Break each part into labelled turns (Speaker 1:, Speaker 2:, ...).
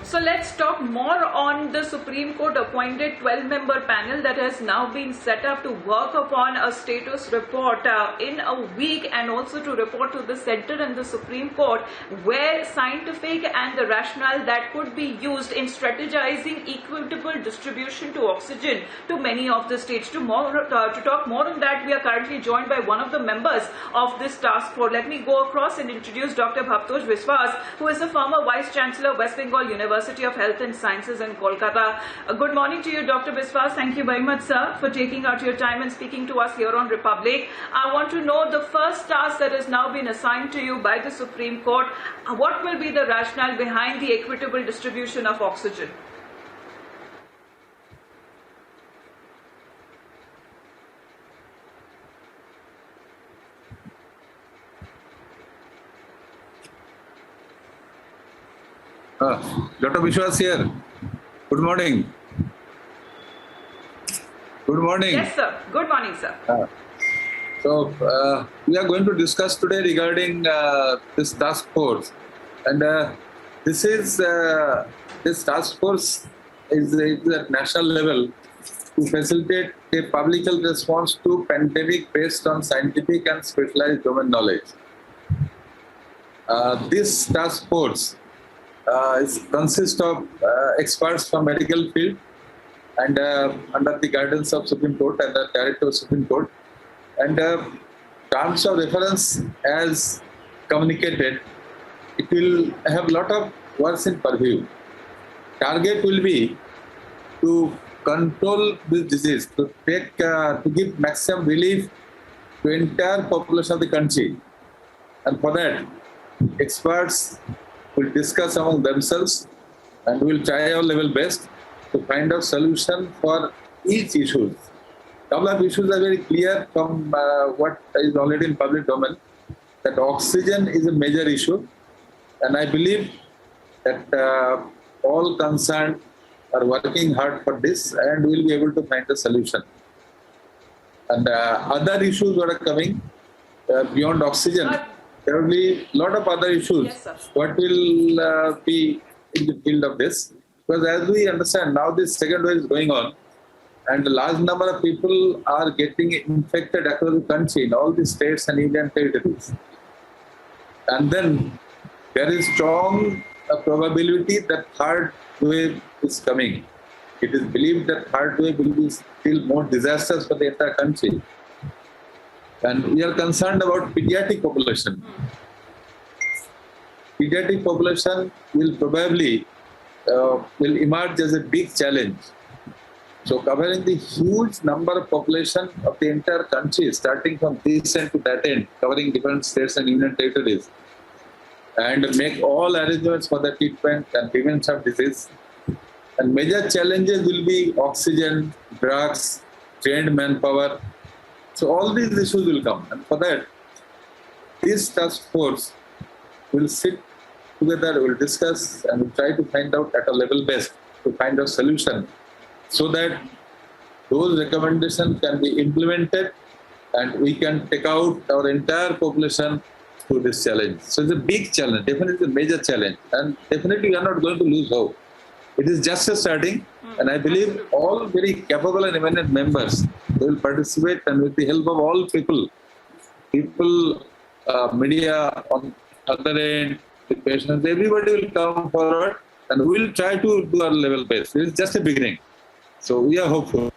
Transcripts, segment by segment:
Speaker 1: So let's talk more on the Supreme Court appointed 12-member panel that has now been set up to work upon a status report in a week, and also to report to the Centre and the Supreme Court where scientific and the rationale that could be used in strategizing equitable distribution to oxygen to many of the states. To talk more on that, we are currently joined by one of the members of this task force. Let me go across and introduce Dr. Bhabtosh Biswas, who is a former Vice Chancellor, West Bengal University of Health and Sciences in Kolkata. Good morning to you, Dr. Biswas. Thank you very much, sir, for taking out your time and speaking to us here on Republic. I want to know the first task that has now been assigned to you by the Supreme Court. What will be the rationale behind the equitable distribution of oxygen?
Speaker 2: Dr. Biswas here. Good morning. Good morning.
Speaker 1: Yes, sir. Good morning, sir.
Speaker 2: We are going to discuss today regarding this task force, and this task force is at national level to facilitate a public health response to pandemic based on scientific and specialized domain knowledge. This task force consists of experts from medical field and under the guidance of Supreme Court and the Director of Supreme Court. And terms of reference as communicated, it will have a lot of works in purview. Target will be to control this disease, to give maximum relief to entire population of the country. And for that, experts will discuss among themselves and will try our level best to find a solution for each issue. Couple of issues are very clear from what is already in public domain, that oxygen is a major issue, and I believe that all concerned are working hard for this and will be able to find a solution. And other issues that are coming beyond oxygen, there will be a lot of other issues.
Speaker 1: Yes, sir.
Speaker 2: What will be in the field of this? Because as we understand, now this second wave is going on, and a large number of people are getting infected across the country in all the states and union territories. And then there is strong probability that third wave is coming. It is believed that third wave will be still more disastrous for the entire country. And we are concerned about pediatric population. Pediatric population will probably will emerge as a big challenge. So covering the huge number of population of the entire country, starting from this end to that end, covering different states and union territories, and make all arrangements for the treatment and prevention of disease. And major challenges will be oxygen, drugs, trained manpower. So all these issues will come, and for that, this task force will sit together, will discuss, and will try to find out at a level best to find a solution, so that those recommendations can be implemented and we can take out our entire population through this challenge. So it's a big challenge, definitely a major challenge, and definitely we are not going to lose hope. It is just a starting, and I believe all very capable and eminent members will participate, and with the help of all people, media on other end, the patients, everybody will come forward, and we will try to do our level best. It is just a beginning. So we are hopeful.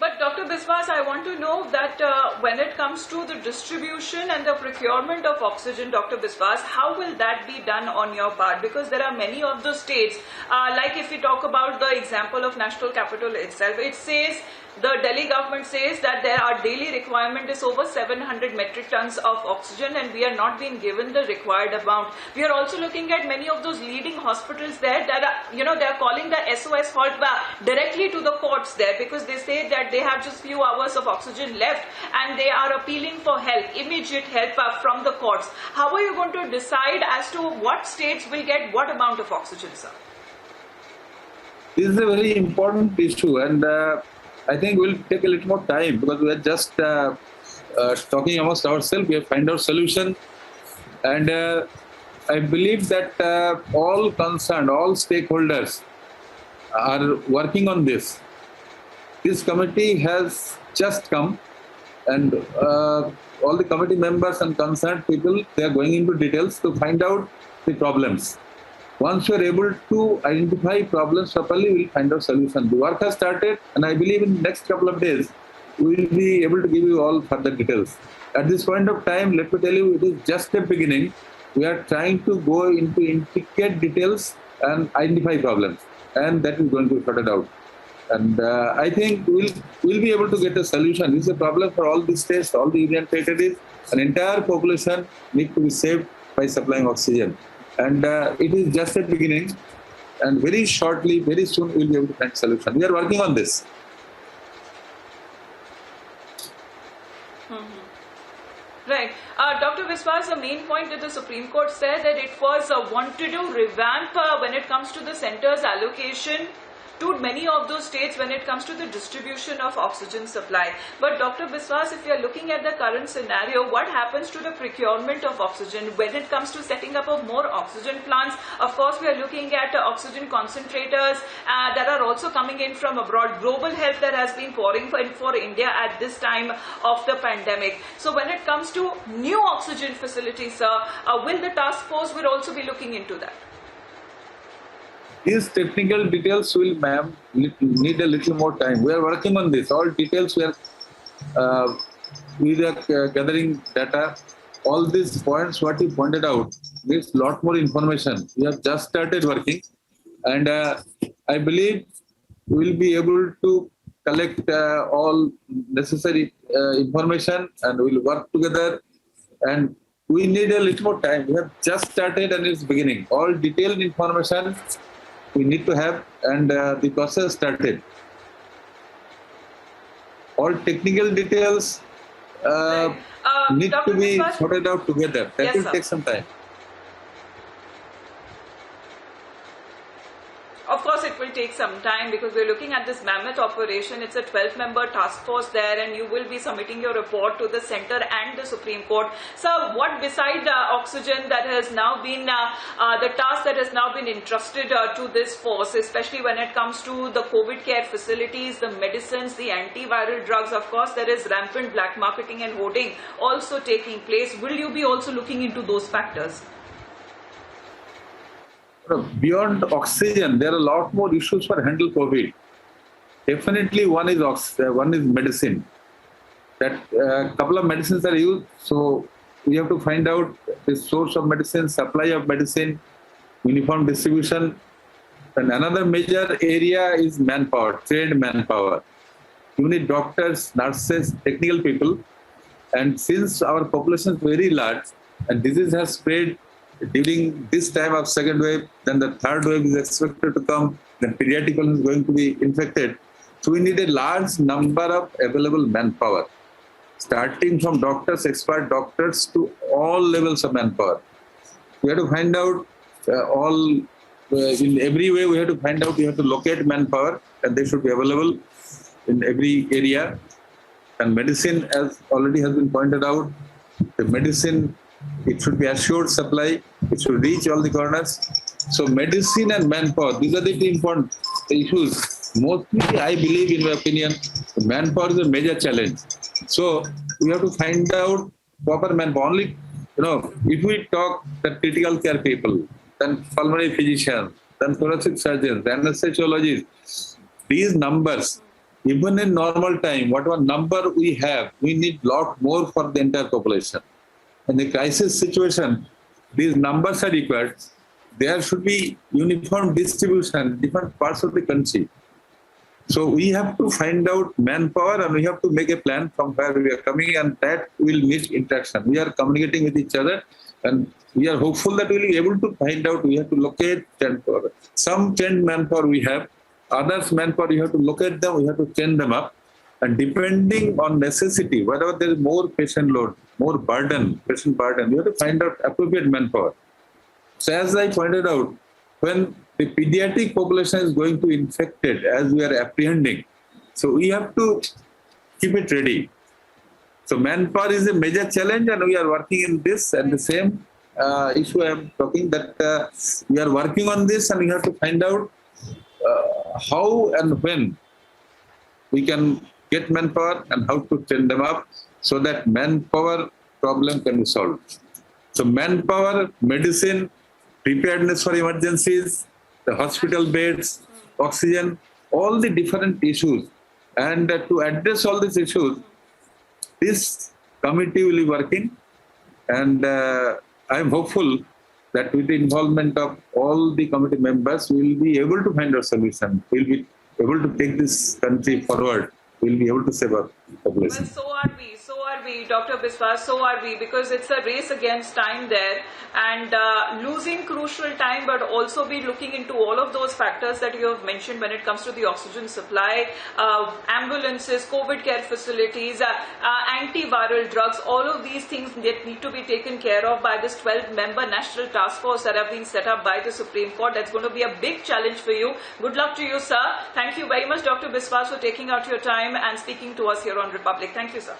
Speaker 1: But Dr. Biswas, I want to know that when it comes to the distribution and the procurement of oxygen, Dr. Biswas, how will that be done on your part? Because there are many of the states, like if we talk about the example of National Capital itself, it says, the Delhi government says that our daily requirement is over 700 metric tons of oxygen, and we are not being given the required amount. We are also looking at many of those leading hospitals there that are, they are calling the SOS hotline directly to the courts there, because they say that they have just few hours of oxygen left and they are appealing for help, immediate help from the courts. How are you going to decide as to what states will get what amount of oxygen, sir?
Speaker 2: This is a very important issue, and I think we'll take a little more time, because we are just talking amongst ourselves. We have find out solution And I believe that all concerned, all stakeholders are working on this. This committee has just come, and all the committee members and concerned people, they are going into details to find out the problems. Once we are able to identify problems properly, we will find out solution. The work has started, and I believe in the next couple of days, we will be able to give you all further details. At this point of time, let me tell you, it is just a beginning. We are trying to go into intricate details and identify problems, and that is going to be sorted out. And I think we'll be able to get a solution. This is a problem for all the states, all the union territories. An entire population need to be saved by supplying oxygen. And it is just a beginning. And very shortly, very soon, we'll be able to find a solution. We are working on this.
Speaker 1: Right. Dr. Viswas, the main point that the Supreme Court said that it was wanted to revamp when it comes to the center's allocation to many of those states when it comes to the distribution of oxygen supply. But Dr. Biswas, if you are looking at the current scenario, what happens to the procurement of oxygen when it comes to setting up of more oxygen plants? Of course, we are looking at oxygen concentrators that are also coming in from abroad. Global help that has been pouring for India at this time of the pandemic. So when it comes to new oxygen facilities, sir, will the task force will also be looking into that?
Speaker 2: These technical details will, ma'am, need a little more time. We are working on this. All details we are gathering data. All these points, what you pointed out, needs a lot more information. We have just started working, and I believe we will be able to collect all necessary information, and we will work together. And we need a little more time. We have just started, and it's beginning. All detailed information we need to have, and the process started. All technical details need
Speaker 1: Dr.
Speaker 2: to be
Speaker 1: Biswas?
Speaker 2: sorted out together. That
Speaker 1: Yes,
Speaker 2: will
Speaker 1: sir.
Speaker 2: take some time.
Speaker 1: Of course, it will take some time because we're looking at this mammoth operation. It's a 12-member task force there, and you will be submitting your report to the center and the Supreme Court. So, what beside oxygen that has now been the task that has now been entrusted to this force, especially when it comes to the COVID care facilities, the medicines, the antiviral drugs? Of course, there is rampant black marketing and hoarding also taking place. Will you be also looking into those factors?
Speaker 2: Beyond oxygen, there are a lot more issues for handle COVID. Definitely, one is medicine. That couple of medicines are used, so we have to find out the source of medicine, supply of medicine, uniform distribution. And another major area is manpower, trained manpower. You need doctors, nurses, technical people. And since our population is very large and disease has spread during this time of second wave, then the third wave is expected to come, then pediatric is going to be infected. So we need a large number of available manpower, starting from doctors, expert doctors, to all levels of manpower. We have to find out in every way, we have to find out, we have to locate manpower, and they should be available in every area. And medicine, as already has been pointed out, the medicine, it should be assured supply, it should reach all the corners. So medicine and manpower, these are the two important issues. Mostly, I believe, in my opinion, manpower is a major challenge. So we have to find out proper manpower. Only, if we talk the critical care people, then pulmonary physicians, then thoracic surgeons, anesthesiologists, these numbers, even in normal time, whatever number we have, we need lot more for the entire population. In the crisis situation, these numbers are required. There should be uniform distribution in different parts of the country. So we have to find out manpower, and we have to make a plan from where we are coming, and that will need interaction. We are communicating with each other, and we are hopeful that we will be able to find out. We have to locate manpower. Some trained manpower we have, others manpower we have to locate them, we have to train them up. And depending on necessity, wherever there is more patient load, more patient burden, we have to find out appropriate manpower. So as I pointed out, when the pediatric population is going to be infected, as we are apprehending, so we have to keep it ready. So manpower is a major challenge, and we are working in this. At the same, issue I am talking, that we are working on this, and we have to find out how and when we can get manpower and how to train them up so that manpower problem can be solved. So manpower, medicine, preparedness for emergencies, the hospital beds, oxygen, all the different issues. And to address all these issues, this committee will be working, and I am hopeful that with the involvement of all the committee members, we will be able to find a solution. We will be able to take this country forward. We will be able to save our population.
Speaker 1: Well, so are we, Dr. Biswas, so are we, because it's a race against time there, and losing crucial time, but also be looking into all of those factors that you have mentioned when it comes to the oxygen supply, ambulances, COVID care facilities, antiviral drugs, all of these things that need to be taken care of by this 12-member national task force that have been set up by the Supreme Court. That's going to be a big challenge for you. Good luck to you, sir. Thank you very much, Dr. Biswas, for taking out your time and speaking to us here on Republic. Thank you, sir.